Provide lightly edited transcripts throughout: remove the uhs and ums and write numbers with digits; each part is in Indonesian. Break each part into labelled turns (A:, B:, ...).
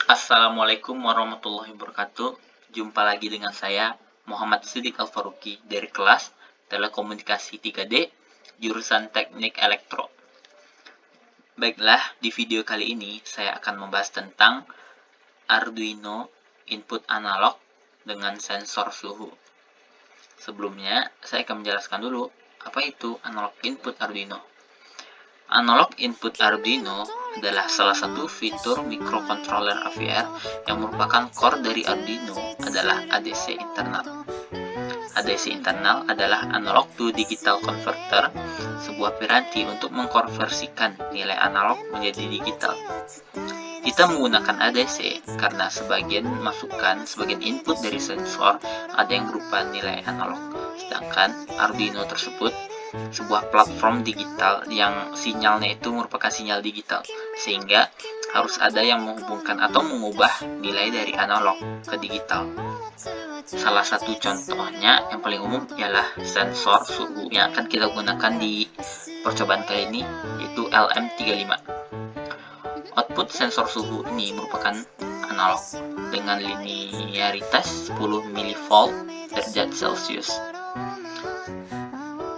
A: Assalamualaikum warahmatullahi wabarakatuh. Jumpa lagi dengan saya, Muhammad Siddiq Al-Faruqi dari kelas Telekomunikasi 3D, jurusan Teknik Elektro. Baiklah, di video kali ini saya akan membahas tentang Arduino input analog dengan sensor suhu. Sebelumnya, saya akan menjelaskan dulu apa itu analog input Arduino. Analog input Arduino adalah salah satu fitur microcontroller AVR yang merupakan core dari Arduino adalah ADC internal. ADC internal adalah analog to digital converter, sebuah piranti untuk mengkonversikan nilai analog menjadi digital. Kita menggunakan ADC karena sebagian input dari sensor ada yang berupa nilai analog, sedangkan Arduino tersebut sebuah platform digital yang sinyalnya itu merupakan sinyal digital, sehingga harus ada yang menghubungkan atau mengubah nilai dari analog ke digital. Salah satu contohnya yang paling umum ialah sensor suhu yang akan kita gunakan di percobaan kali ini, yaitu LM35. Output sensor suhu ini merupakan analog dengan linearitas 10 mV derajat Celcius.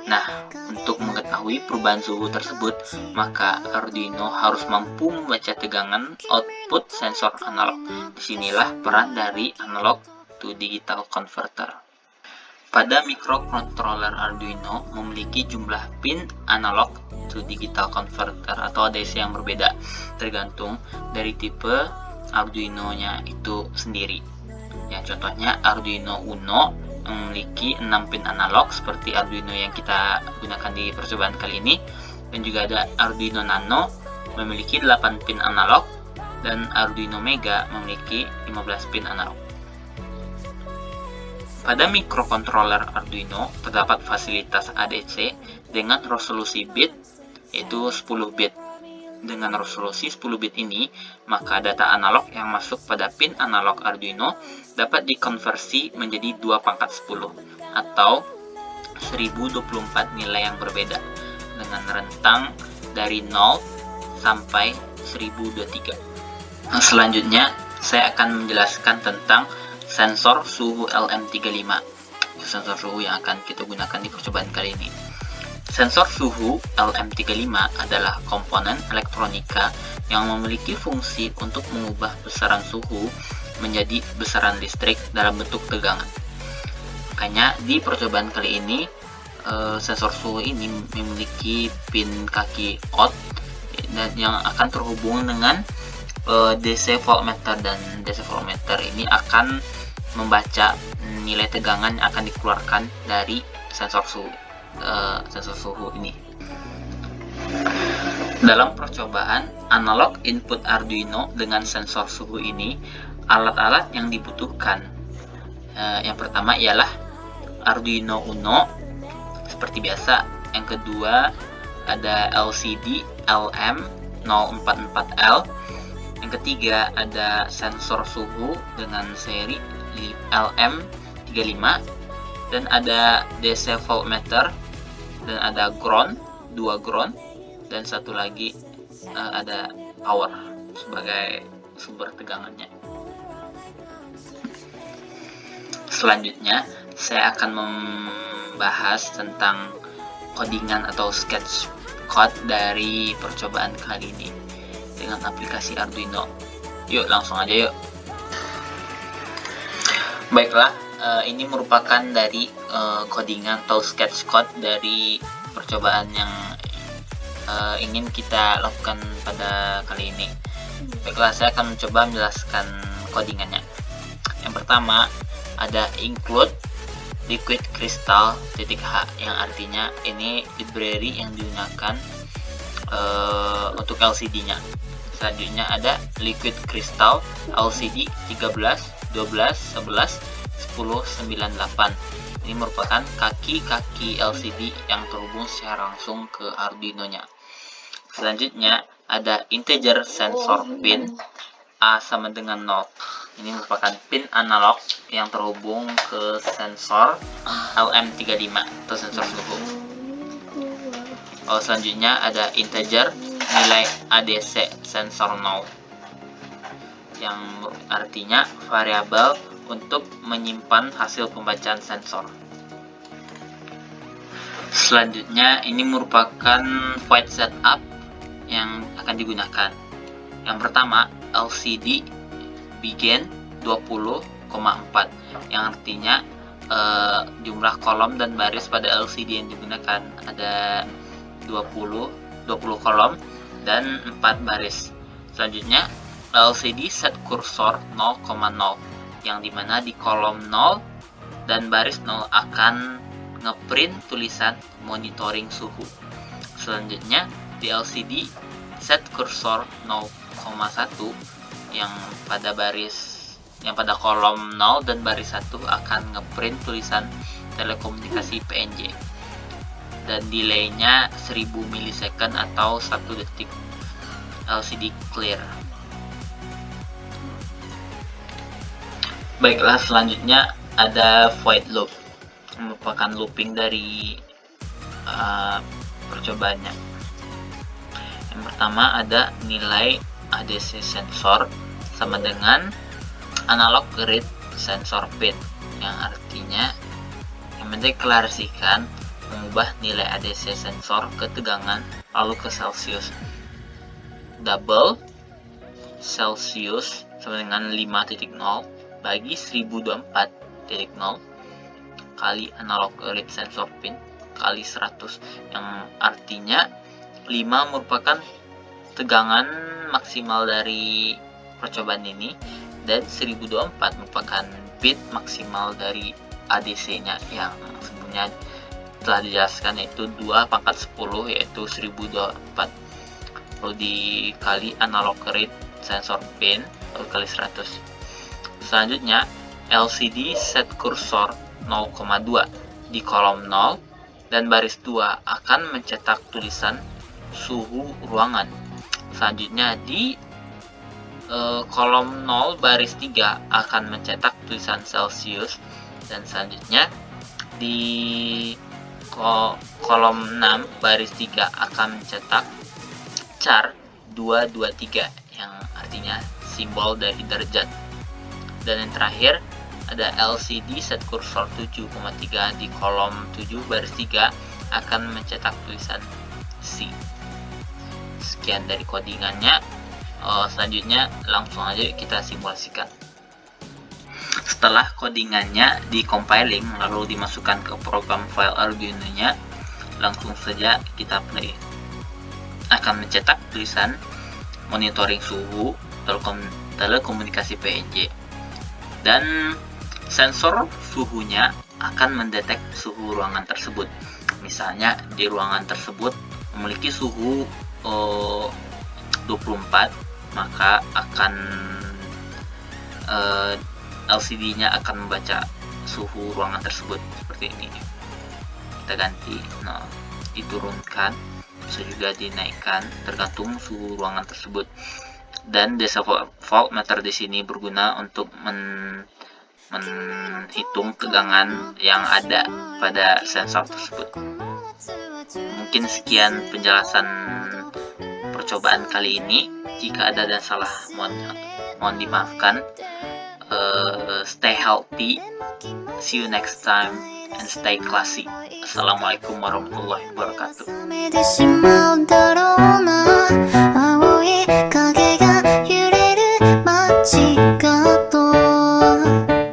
A: Nah, untuk mengetahui perubahan suhu tersebut, maka Arduino harus mampu membaca tegangan output sensor analog. Disinilah peran dari analog to digital converter. Pada microcontroller Arduino memiliki jumlah pin analog to digital converter atau ADC yang berbeda, tergantung dari tipe Arduino-nya itu sendiri. Ya, contohnya Arduino Uno memiliki 6 pin analog seperti Arduino yang kita gunakan di percobaan kali ini, dan juga ada Arduino Nano memiliki 8 pin analog dan Arduino Mega memiliki 15 pin analog. Pada microcontroller Arduino terdapat fasilitas ADC dengan resolusi bit yaitu 10 bit. Dengan resolusi 10 bit ini, maka data analog yang masuk pada pin analog Arduino dapat dikonversi menjadi 2/10 atau 1024 nilai yang berbeda dengan rentang dari 0 sampai 1023. Selanjutnya, saya akan menjelaskan tentang sensor suhu LM35. Sensor suhu yang akan kita gunakan di percobaan kali ini. Sensor suhu LM35 adalah komponen elektronika yang memiliki fungsi untuk mengubah besaran suhu menjadi besaran listrik dalam bentuk tegangan. Makanya di percobaan kali ini, sensor suhu ini memiliki pin kaki out dan yang akan terhubung dengan DC voltmeter, dan DC voltmeter ini akan membaca nilai tegangan yang akan dikeluarkan dari sensor suhu ini. Dalam percobaan analog input Arduino dengan sensor suhu ini, alat-alat yang dibutuhkan yang pertama ialah Arduino Uno seperti biasa. Yang kedua ada LCD LM044L. Yang ketiga ada sensor suhu dengan seri LM35, dan ada DC voltmeter, dan ada ground, 2 ground, dan satu lagi ada power sebagai sumber tegangannya. Selanjutnya, saya akan membahas tentang codingan atau sketch code dari percobaan kali ini dengan aplikasi Arduino. Yuk, langsung aja yuk. Baiklah, ini merupakan dari codingan atau sketch code dari percobaan yang ingin kita lakukan pada kali ini. Baiklah, saya akan mencoba menjelaskan codingannya. Yang pertama ada include liquid crystal .h, yang artinya ini library yang digunakan untuk LCD-nya. Selanjutnya ada liquid crystal LCD 13, 12, 11, 10, 98. Ini merupakan kaki-kaki LCD yang terhubung secara langsung ke Arduino-nya. Selanjutnya ada integer sensor pin A sama dengan 0. Ini merupakan pin analog yang terhubung ke sensor LM35 atau sensor suhu. Selanjutnya ada integer nilai ADC sensor 0. yang artinya variabel untuk menyimpan hasil pembacaan sensor. Selanjutnya, ini merupakan void setup yang akan digunakan. Yang pertama, LCD begin 20,4, yang artinya jumlah kolom dan baris pada LCD yang digunakan ada 20 kolom dan 4 baris. Selanjutnya, LCD set kursor 0,0, yang dimana di kolom 0 dan baris 0 akan ngeprint tulisan monitoring suhu. Selanjutnya, di LCD set kursor 0,1, yang pada kolom 0 dan baris 1 akan ngeprint tulisan telekomunikasi PNJ, dan delaynya 1000 milisecond atau 1 detik. LCD clear. Baiklah, selanjutnya ada void loop, merupakan looping dari percobaannya. Yang pertama ada nilai ADC sensor sama dengan analog read sensor pin, yang artinya yang mendeklarasikan mengubah nilai ADC sensor ke tegangan lalu ke Celsius. Double Celsius sama dengan 5.0 bagi 1024.0 kali analog read sensor pin kali 100, yang artinya 5 merupakan tegangan maksimal dari percobaan ini dan 1024 merupakan bit maksimal dari ADC-nya yang sebelumnya telah dijelaskan, yaitu 2 pangkat 10 yaitu 1024, lalu dikali analog read sensor pin lalu kali 100. Selanjutnya, LCD set kursor 0,2 di kolom 0 dan baris 2 akan mencetak tulisan suhu ruangan. Selanjutnya, di kolom 0 baris 3 akan mencetak tulisan Celsius, dan selanjutnya di kolom 6 baris 3 akan mencetak char 223, yang artinya simbol dari derajat. Dan yang terakhir ada LCD set kursor 7,3 di kolom 7 baris 3 akan mencetak tulisan C. Sekian dari codingannya. Selanjutnya langsung aja kita simulasikan. Setelah codingannya di-compiling lalu dimasukkan ke program file Arduino-nya, langsung saja kita play. Akan mencetak tulisan monitoring suhu telekomunikasi PNJ, dan sensor suhunya akan mendetek suhu ruangan tersebut. Misalnya di ruangan tersebut memiliki suhu 24, maka akan LCD-nya akan membaca suhu ruangan tersebut seperti ini. Kita ganti, diturunkan, bisa juga dinaikkan tergantung suhu ruangan tersebut. Dan decibel voltmeter di sini berguna untuk menghitung tegangan yang ada pada sensor tersebut. Mungkin sekian penjelasan percobaan kali ini. Jika ada dan salah, mohon dimaafkan. Stay healthy, see you next time, and stay classy. Assalamualaikum warahmatullahi wabarakatuh.